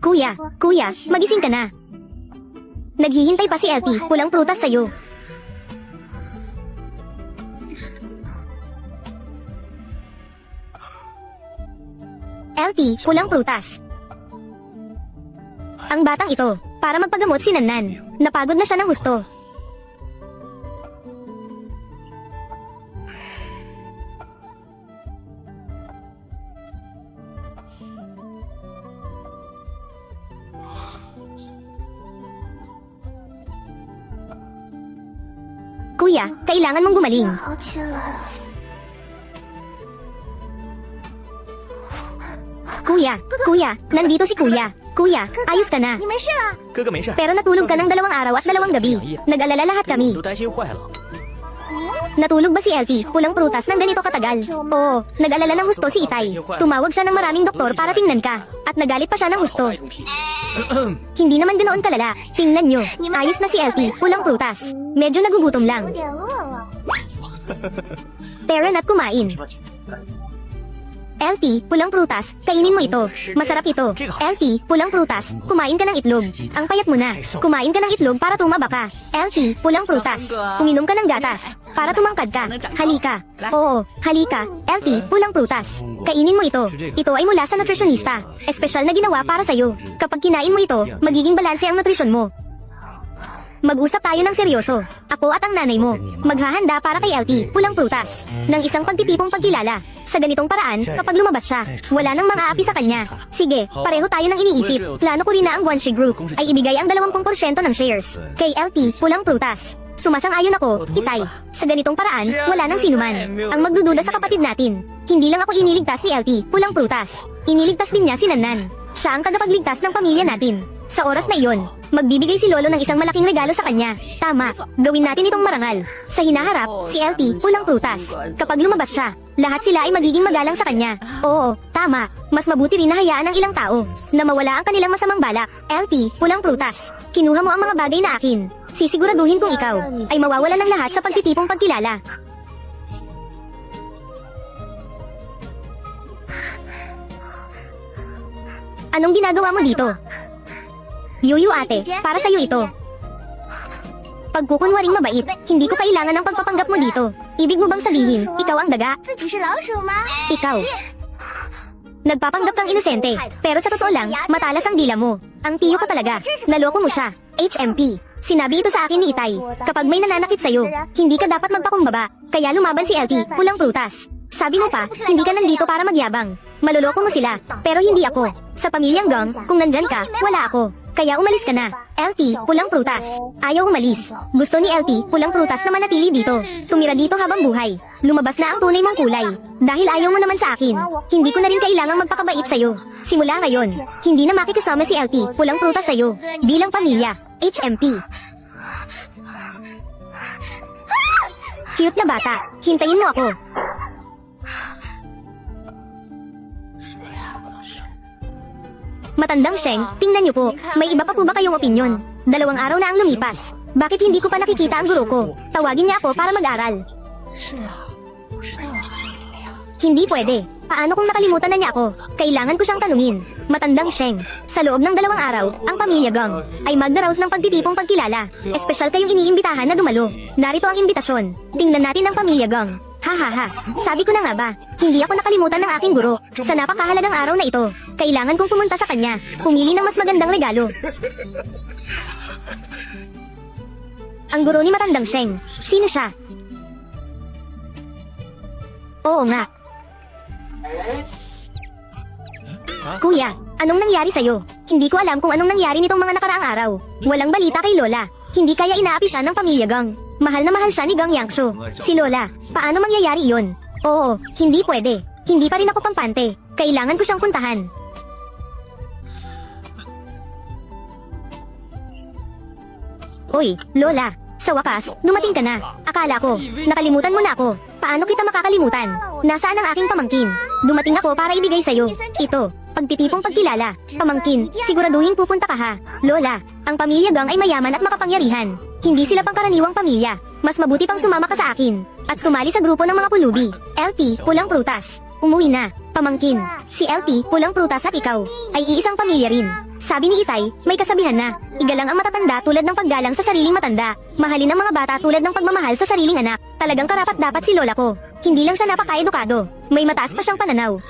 Kuya, magising ka na. Naghihintay pa si LT, pulang prutas sa'yo. LT, pulang prutas. Ang batang ito, para magpagamot si Nannan. Napagod na siya ng husto. Kuya, kailangan mong gumaling. Kuya, nandito si Kuya. Kuya, ayos ka na. 你没事了？ 哥哥没事， Pero natulog ka ng 2 araw at 2 gabi. Nag-alala lahat kami. 都担心坏了。 Natulog ba si LT, pulang prutas ng ganito katagal? Oo, nag-alala ng husto si Itay. Tumawag siya ng maraming doktor para tingnan ka. At nagalit pa siya ng husto. Hindi naman ganoon kalala. Tingnan nyo, ayos na si LT, pulang prutas. Medyo nagugutom 有 lang. 点饿了。 Teren at kumain. LT, pulang prutas, kainin mo ito. Masarap ito. LT, pulang prutas, kumain ka ng itlog. Ang payat mo na. Kumain ka ng itlog para tumaba ka. LT, pulang prutas, uminom ka ng gatas. Para tumangkad ka. Halika. Oo, halika. LT, pulang prutas. Kainin mo ito. Ito ay mula sa nutritionista. Espesyal na ginawa para sa'yo. Kapag kinain mo ito, magiging balanse ang nutrisyon mo. Mag-usap tayo ng seryoso. Ako at ang nanay mo. Maghahanda para kay LT, pulang prutas. Ng isang pagtitipong pagkilala. Sa ganitong paraan, kapag lumabas siya, wala nang mga api sa kanya. Sige, pareho tayo ng iniisip. Plano ko rin na ang Guanxi Group ay ibigay ang 20% ng shares. Kay LT, pulang prutas. Sumasang-ayon ako, Itay. Sa ganitong paraan, wala nang sinuman ang magdududa sa kapatid natin. Hindi lang ako iniligtas ni LT, pulang prutas. Iniligtas din niya si Nannan. Siya ang tagapagligtas ng pamilya natin. Sa oras na iyon, magbibigay si Lolo ng isang malaking regalo sa kanya. Tama, gawin natin itong marangal. Sa hinaharap, si LT, pulang prutas. Kapag lumabas siya, lahat sila ay magiging magalang sa kanya. Oo, tama, mas mabuti rin na hayaan ng ilang tao na mawala ang kanilang masamang balak. LT, pulang prutas. Kinuha mo ang mga bagay na akin. Sisiguraduhin kong ikaw ay mawawala ng lahat sa pagtitipong pagkilala. Anong ginagawa mo dito? Yuyu ate, para sa'yo ito. Pagkukunwaring mabait, hindi ko kailangan ng pagpapanggap mo dito. Ibig mo bang sabihin, ikaw ang daga? 自己是老鼠吗？ Ikaw. Nagpapanggap kang inosente, pero sa totoo lang, matalas ang dila mo. Ang tiyo ko talaga, naloko mo siya. HMP. Sinabi ito sa akin ni Itay, kapag may nananakit sa'yo, hindi ka dapat magpakumbaba. Kaya lumaban si LT, pulang prutas. Sabi mo pa, hindi ka nandito para magyabang. Maloloko mo sila, pero hindi ako. Sa pamilyang Gong, kung nandyan ka, wala ako. Kaya umalis ka na. LT, pulang prutas. Ayaw umalis. Gusto ni LT, pulang prutas na manatili dito. Tumira dito habang buhay. Lumabas na ang tunay mong kulay. Dahil ayaw mo naman sa akin, hindi ko na rin kailangang magpakabait sa'yo. Simula ngayon, hindi na makikisama si LT, pulang prutas sa'yo. Bilang pamilya, HMP. Cute na bata. Hintayin mo ako. Matandang Sheng, tingnan niyo po, may iba pa po ba kayong opinyon? 2 araw na ang lumipas. Bakit hindi ko pa nakikita ang guro ko? Tawagin niya ako para mag-aral. Hindi pwede. Paano kung nakalimutan na niya ako? Kailangan ko siyang tanungin. Matandang Sheng, sa loob ng 2 araw, ang pamilya Gong ay magdaraos ng pagtitipong pagkilala. Espesyal kayong iniimbitahan na dumalo. Narito ang imbitasyon. Tingnan natin ang pamilya Gong. Ha ha ha, sabi ko na nga ba, hindi ako nakalimutan ng aking guro. Sa napakahalagang araw na ito, kailangan kong pumunta sa kanya, pumili ng mas magandang regalo. Ang guro ni Matandang Sheng, sino siya? Oo nga. Kuya, anong nangyari sa'yo? Hindi ko alam kung anong nangyari nitong mga nakaraang araw. Walang balita kay Lola. Hindi kaya inaapi siya ng pamilya Gong. Mahal na mahal siya ni Gong Yangshu. Si Lola, paano mangyayari iyon? Oo, hindi pwede. Hindi pa rin ako pampante. Kailangan ko siyang puntahan. Uy, Lola, sa wakas, dumating ka na. Akala ko, nakalimutan mo na ako. Paano kita makakalimutan? Nasaan ang aking pamangkin? Dumating ako para ibigay sa'yo. Ito, pagtitipong pagkilala. Pamangkin, siguraduhin pupunta ka ha. Lola, ang pamilya Gong ay mayaman at makapangyarihan. Hindi sila pangkaraniwang pamilya. Mas mabuti pang sumama ka sa akin. At sumali sa grupo ng mga pulubi. LT, pulang prutas. Umuwi na. pamangkin. Si LT, pulang prutas at ikaw, ay iisang pamilya rin. Sabi ni Itay, may kasabihan na, igalang ang matatanda tulad ng paggalang sa sariling matanda. Mahalin ang mga bata tulad ng pagmamahal sa sariling anak. Talagang karapat-dapat si lola ko. Hindi lang siya napaka-edukado, may mataas pa siyang pananaw.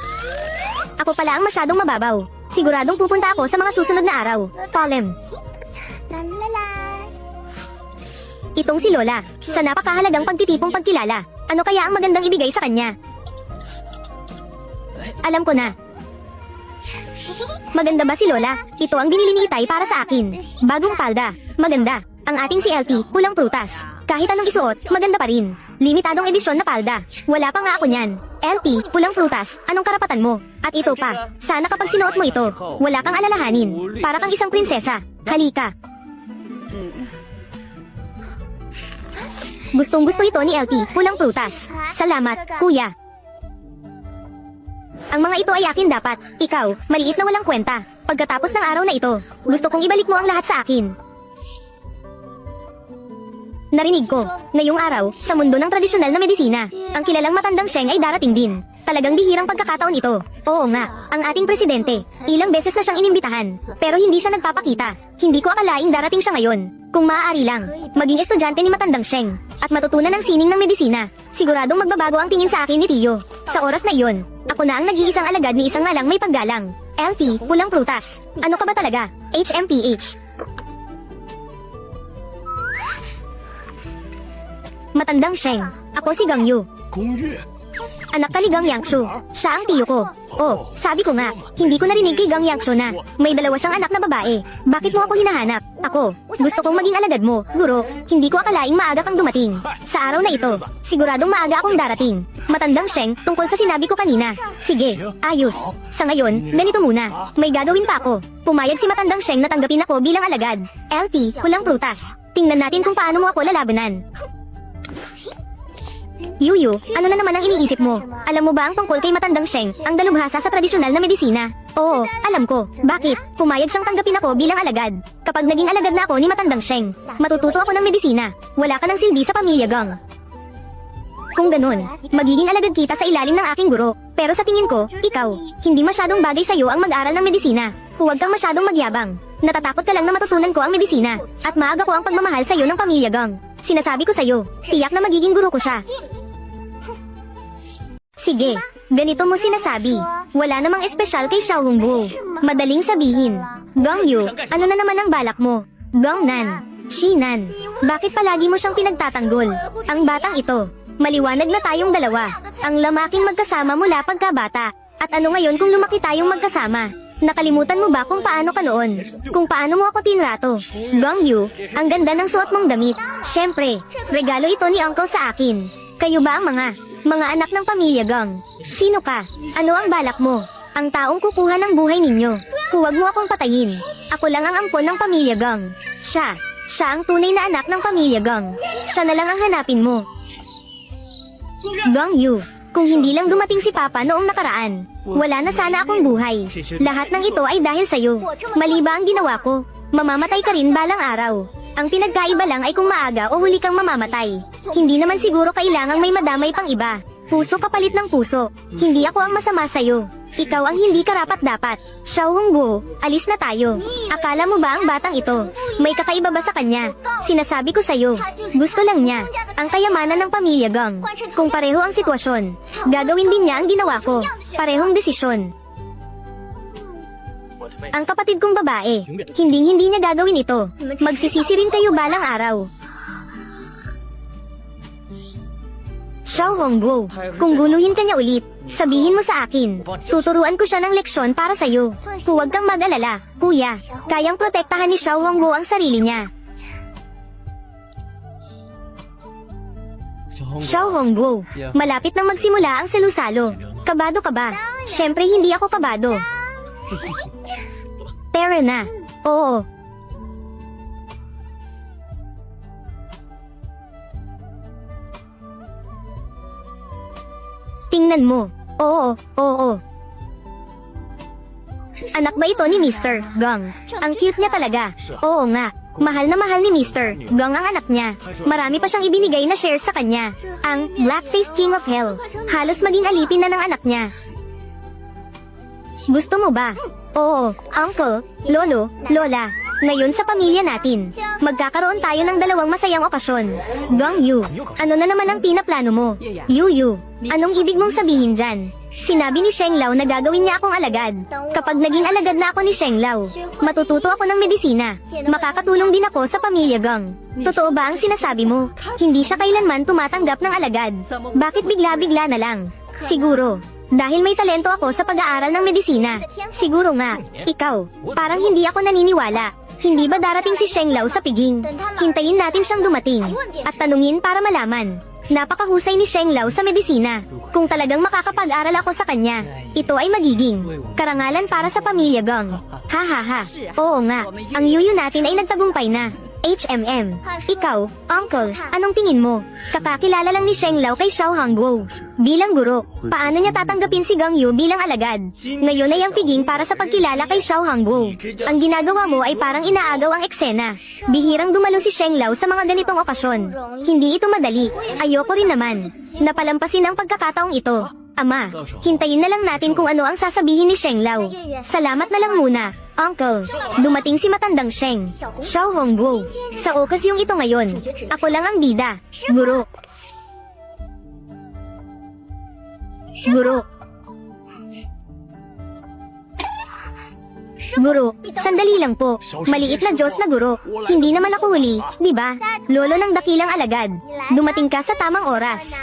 Ako pala ang masyadong mababaw. Siguradong pupunta ako sa mga susunod na araw. Polem. Itong si Lola, sa napakahalagang pagtitipong pagkilala. Ano kaya ang magandang ibigay sa kanya? Alam ko na. Maganda ba si Lola? Ito ang binili ni Itay para sa akin. Bagong palda. Maganda. Ang ating si LT, pulang prutas. Kahit anong isuot, maganda pa rin. Limitadong edisyon na palda. Wala pa nga ako niyan. LT, pulang prutas. Anong karapatan mo? At ito pa. Sana kapag sinuot mo ito, wala kang alalahanin. Para kang isang prinsesa. Halika. Gustong-gusto ito ni LT, pulang prutas. Salamat, kuya. Ang mga ito ay akin dapat. Ikaw, maliit na walang kwenta. Pagkatapos ng araw na ito, gusto kong ibalik mo ang lahat sa akin. Narinig ko, ngayong araw, sa mundo ng tradisyonal na medisina, ang kilalang matandang Sheng ay darating din. Talagang bihirang pagkakataon ito. Oo nga, ang ating presidente, ilang beses na siyang inimbitahan, pero hindi siya nagpapakita. Hindi ko akalaing darating siya ngayon. Kung maaari lang, maging estudyante ni matandang Sheng, at matutunan ng sining ng medisina, siguradong magbabago ang tingin sa akin ni Tio. Sa oras na iyon, ako na ang nag-iisang alagad ni isang ngalang may paggalang. LT, pulang prutas. Ano ka ba talaga? HMPH. Matandang Sheng, ako si Gang Yu. Anak ka ni Gang Yangshu. Siya ang tiyo ko. Oh, sabi ko nga, hindi ko narinig kay Gang Yangshu na may dalawa siyang anak na babae. Bakit mo ako hinahanap? Ako, gusto kong maging alagad mo, guro. Hindi ko akalaing maaga kang dumating. Sa araw na ito, siguradong maaga akong darating. Matandang Sheng, tungkol sa sinabi ko kanina. Sige, ayos. Sa ngayon, ganito muna. May gagawin pa ako. Pumayag si Matandang Sheng na tanggapin ako bilang alagad. LT, pulang prutas. Tingnan natin kung paano mo ako lalabanan. Yuyu, ano na naman ang iniisip mo? Alam mo ba ang tungkol kay Matandang Sheng, ang dalubhasa sa tradisyonal na medisina? Oo, alam ko. Bakit? Pumayag siyang tanggapin ako bilang alagad. Kapag naging alagad na ako ni Matandang Sheng, matututo ako ng medisina. Wala ka ng silbi sa pamilya Gang. Kung ganun, magiging alagad kita sa ilalim ng aking guro. Pero sa tingin ko, ikaw, hindi masyadong bagay sa'yo ang mag-aral ng medisina. Huwag kang masyadong magyabang. Natatakot ka lang na matutunan ko ang medisina. At maaga ko ang pagmamahal sa'yo ng pamilya Gang. Sinasabi ko sa'yo, tiyak na magiging guro ko siya. Sige, ganito mo sinasabi. Wala namang espesyal kay Xiao Hongbo. Madaling sabihin. Gang Yu, ano na naman ang balak mo? Gang Nan, Shinan, bakit palagi mo siyang pinagtatanggol? Ang batang ito, maliwanag na tayong dalawa. Ang lamaking magkasama mula pagkabata. At ano ngayon kung lumaki tayong magkasama? Nakalimutan mo ba kung paano ka noon? Kung paano mo ako tinrato? Gang Yu, ang ganda ng suot mong damit. Siyempre, regalo ito ni Uncle sa akin. Kayo ba ang mga anak ng pamilya Gang? Sino ka? Ano ang balak mo? Ang taong kukuha ng buhay ninyo. Huwag mo akong patayin. Ako lang ang ampon ng pamilya Gang. Siya ang tunay na anak ng pamilya Gang. Siya na lang ang hanapin mo. Gang Yu, kung hindi lang dumating si Papa noong nakaraan, wala na sana akong buhay. Lahat ng ito ay dahil sa'yo. Mali ba ang ginawa ko? Mamamatay ka rin balang araw. Ang pinagkaiba lang ay kung maaga o huli kang mamamatay. Hindi naman siguro kailangang may madamay pang iba. Puso kapalit ng puso. Hindi ako ang masama sa'yo. Ikaw ang hindi karapat-dapat. Xiao Hongbo, alis na tayo. Akala mo ba ang batang ito? May kakaiba ba sa kanya? Sinasabi ko sa'yo, gusto lang niya ang kayamanan ng pamilya Gang. Kung pareho ang sitwasyon, gagawin din niya ang ginawa ko. Parehong desisyon. Ang kapatid kong babae, hindi niya gagawin ito. Magsisisi rin kayo balang araw. Xiao Hongbo, kung guluhin ka niya ulit, sabihin mo sa akin. Tuturuan ko siya ng leksyon para sa'yo. Huwag kang mag-alala, kuya. Kayang protektahan ni Xiao Hongbo ang sarili niya. Xiao Hongbo, malapit nang magsimula ang salusalo. Kabado ka ba? Siyempre hindi ako kabado. Tara na. Oo. Tingnan mo. Oo. Anak ba ito ni Mr. Gang? Ang cute niya talaga. Oo nga. Mahal na mahal ni Mr. Gang ang anak niya. Marami pa siyang ibinigay na shares sa kanya. Ang Blackface King of Hell. Halos maging alipin na ng anak niya. Gusto mo ba? Oo, uncle, lolo, lola. Ngayon sa pamilya natin, magkakaroon tayo ng dalawang masayang okasyon. Gong Yu, ano na naman ang pinaplano mo? Yu, anong ibig mong sabihin dyan? Sinabi ni Sheng Lao na gagawin niya akong alagad. Kapag naging alagad na ako ni Sheng Lao, matututo ako ng medisina. Makakatulong din ako sa pamilya Gong. Totoo ba ang sinasabi mo? Hindi siya kailanman tumatanggap ng alagad. Bakit bigla-bigla na lang? Siguro, dahil may talento ako sa pag-aaral ng medisina. Siguro nga, ikaw, parang hindi ako naniniwala. Hindi ba darating si Sheng Lao sa piging? Hintayin natin siyang dumating at tanungin para malaman. Napakahusay ni Sheng Lao sa medisina. Kung talagang makakapag-aral ako sa kanya, ito ay magiging karangalan para sa pamilya Gong. Ha ha ha. Oo nga, ang yuyu natin ay nagtagumpay na. HMM. Ikaw, uncle, anong tingin mo? Kakakilala lang ni Sheng Lao kay Xiao Hangguo bilang guro. Paano niya tatanggapin si Gong Yu bilang alagad? Ngayon ay ang piging para sa pagkilala kay Xiao Hangguo. Ang ginagawa mo ay parang inaagaw ang eksena. Bihirang dumalo si Sheng Lao sa mga ganitong okasyon. Hindi ito madali. Ayoko rin naman. Napalampasin ang pagkakataong ito. Ama, hintayin na lang natin kung ano ang sasabihin ni Sheng Lao. Salamat na lang muna, uncle. Dumating si matandang Sheng, Xiao Hongguo. Sa okasyong ito ngayon, ako lang ang bida. Guro. Guro, sandali lang po. Maliit na Diyos na guro. Hindi naman ako huli, di ba? Lolo ng dakilang alagad. Dumating ka sa tamang oras.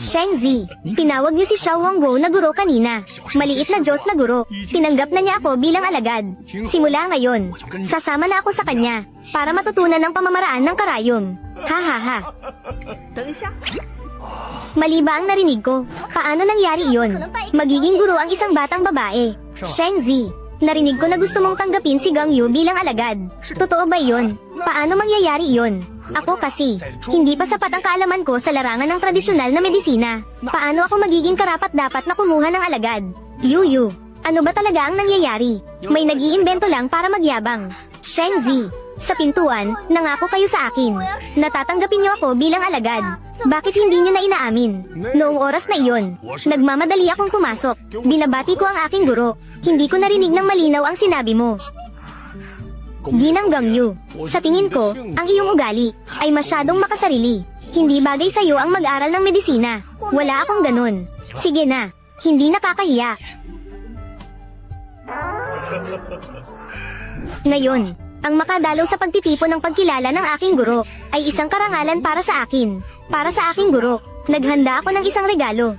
Sheng Zi, tinawag niyo si Xiao Hongguo na guro kanina. Maliit na Diyos na guro. Tinanggap na niya ako bilang alagad. Simula ngayon, sasama na ako sa kanya para matutunan ang pamamaraan ng karayom. Ha ha ha. Mali ba ang narinig ko? Paano nangyari iyon? Magiging guro ang isang batang babae. Sheng Zi, narinig ko na gusto mong tanggapin si Gong Yu bilang alagad. Totoo ba iyon? Paano mangyayari iyon? Ako kasi, hindi pa sapat ang kaalaman ko sa larangan ng tradisyonal na medisina. Paano ako magiging karapat-dapat na kumuha ng alagad? Yu, ano ba talaga ang nangyayari? May nag-iimbento lang para magyabang. Sheng Zi, sa pintuan, nangako kayo sa akin. Natatanggapin niyo ako bilang alagad. Bakit hindi niyo na inaamin? Noong oras na iyon, nagmamadali akong pumasok. Binabati ko ang aking guro. Hindi ko narinig ng malinaw ang sinabi mo. Ginang Gong Yu, sa tingin ko, ang iyong ugali ay masyadong makasarili. Hindi bagay sa iyo ang mag-aral ng medisina. Wala akong ganun. Sige na, hindi nakakahiya. Ngayon, ang makadalaw sa pagtitipon ng pagkilala ng aking guro ay isang karangalan para sa akin. Para sa aking guro, naghanda ako ng isang regalo.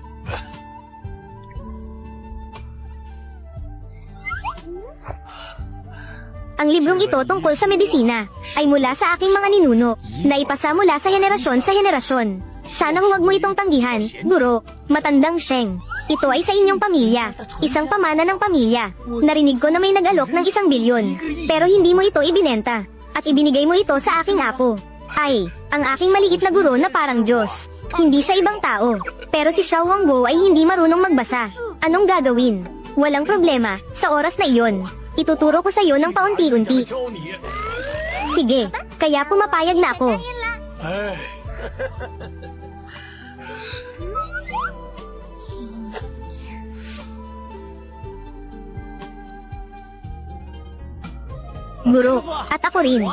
Ang librong ito tungkol sa medisina ay mula sa aking mga ninuno, na ipasa mula sa henerasyon sa henerasyon. Sana huwag mo itong tanggihan, guro, matandang Sheng. Ito ay sa inyong pamilya, isang pamana ng pamilya. Narinig ko na may nag-alok ng 1 bilyon, pero hindi mo ito ibinenta, at ibinigay mo ito sa aking apo. Ay, ang aking maliit na guro na parang Diyos. Hindi siya ibang tao, pero si Xiao Hongguo ay hindi marunong magbasa. Anong gagawin? Walang problema, sa oras na iyon. Ituturo ko sa iyo ng paunti-unti. Sige, kaya pumapayag na ako. Guro, at ako rin.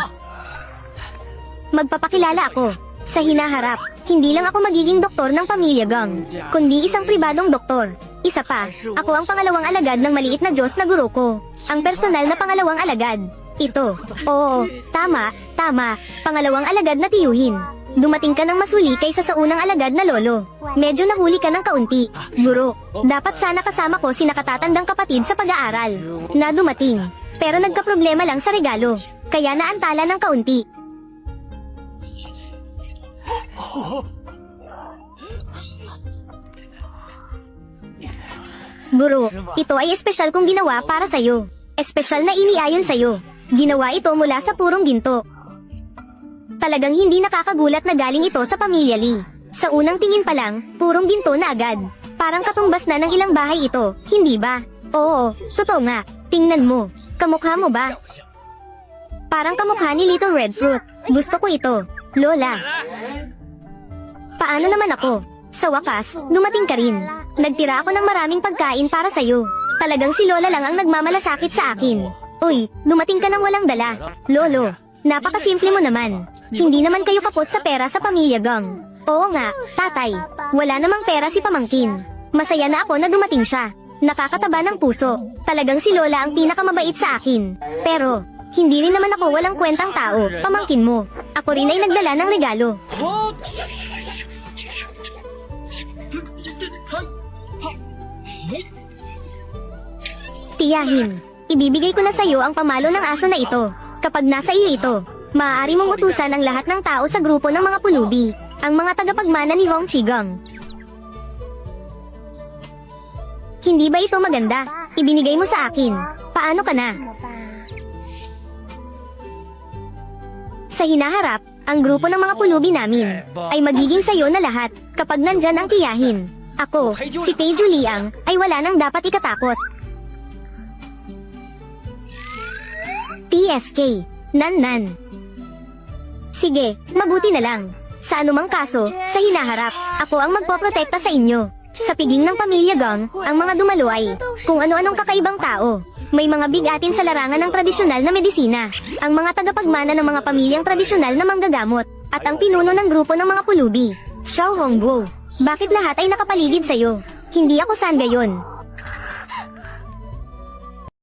Magpapakilala ako. Sa hinaharap, hindi lang ako magiging doktor ng pamilya Gong, kundi isang pribadong doktor. Isa pa, ako ang pangalawang alagad ng maliit na Diyos na guro ko. Ang personal na pangalawang alagad. Ito. Oo, tama, pangalawang alagad na tiyuhin. Dumating ka ng mas huli kaysa sa unang alagad na lolo. Medyo nahuli ka ng kaunti. Guro, dapat sana kasama ko si nakatatandang kapatid sa pag-aaral. Na dumating. Pero nagkaproblema lang sa regalo. Kaya naantala ng kaunti. Guro, ito ay espesyal kong ginawa para sa'yo. Espesyal na iniayon sa'yo. Ginawa ito mula sa purong ginto. Talagang hindi nakakagulat na galing ito sa pamilya Lee. Sa unang tingin pa lang, purong ginto na agad. Parang katumbas na ng ilang bahay ito, hindi ba? Oo, totoo nga. Tingnan mo. Kamukha mo ba? Parang kamukha ni Little Red Fruit. Gusto ko ito. Lola. Paano naman ako? Sa wakas, dumating ka rin. Nagtira ako ng maraming pagkain para sa'yo. Talagang si Lola lang ang nagmamalasakit sa akin. Uy, dumating ka nang walang dala. Lolo, napakasimple mo naman. Hindi naman kayo kapos sa pera sa pamilya Gang. Oo nga, tatay. Wala namang pera si pamangkin. Masaya na ako na dumating siya. Nakakataba ng puso. Talagang si Lola ang pinakamabait sa akin. Pero, hindi rin naman ako walang kwentang tao, pamangkin mo. Ako rin ay nagdala ng regalo. Tiyahin, ibibigay ko na sa'yo ang pamalo ng aso na ito. Kapag nasa iyo ito, maaari mong utusan ang lahat ng tao sa grupo ng mga pulubi, ang mga tagapagmana ni Hong Chigang. Hindi ba ito maganda? Ibinigay mo sa akin. Paano ka na? Sa hinaharap, ang grupo ng mga pulubi namin ay magiging sayo na lahat kapag nandyan ang tiyahin. Ako, si Peju Liang, ay wala nang dapat ikatakot. TSK, Nan. Sige, mabuti na lang. Sa anumang kaso, sa hinaharap, ako ang magpoprotekta sa inyo. Sa piging ng pamilya Gang, ang mga dumalo ay kung ano-anong kakaibang tao. May mga bigatin sa larangan ng tradisyonal na medisina, ang mga tagapagmana ng mga pamilyang tradisyonal na manggagamot, at ang pinuno ng grupo ng mga pulubi, Xiao Hongguo. Bakit lahat ay nakapaligid sa'yo? Hindi ako san gayon.